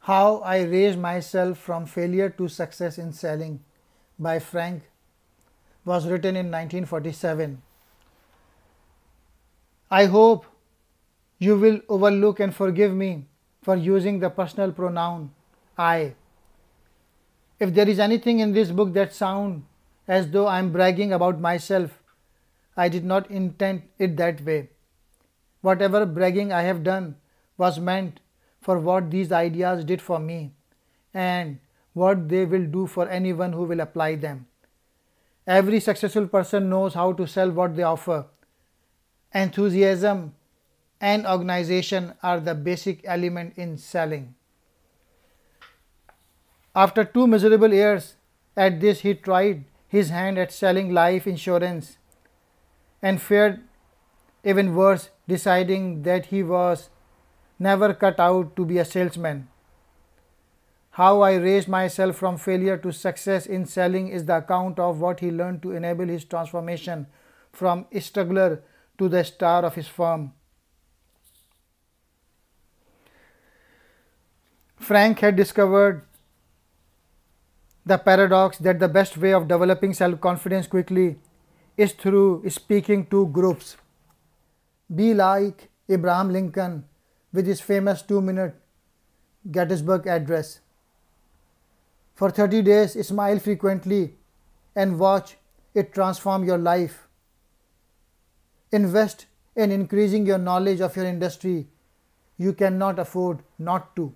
How I Raised Myself from Failure to Success in Selling by Frank was written in 1947. I hope you will overlook and forgive me for using the personal pronoun I. If there is anything in this book that sounds as though I am bragging about myself, I did not intend it that way. Whatever bragging I have done was meant for what these ideas did for me and what they will do for anyone who will apply them. Every successful person knows how to sell what they offer. Enthusiasm and organization are the basic element in selling. After 2 miserable years at this, he tried his hand at selling life insurance and fared even worse, deciding that he was never cut out to be a salesman. How I Raised Myself from Failure to Success in Selling is the account of what he learned to enable his transformation from struggler to the star of his firm. Frank had discovered the paradox that the best way of developing self-confidence quickly is through speaking to groups. Be like Abraham Lincoln with his famous 2-minute Gettysburg Address. For 30 days, smile frequently and watch it transform your life. Invest in increasing your knowledge of your industry. You cannot afford not to.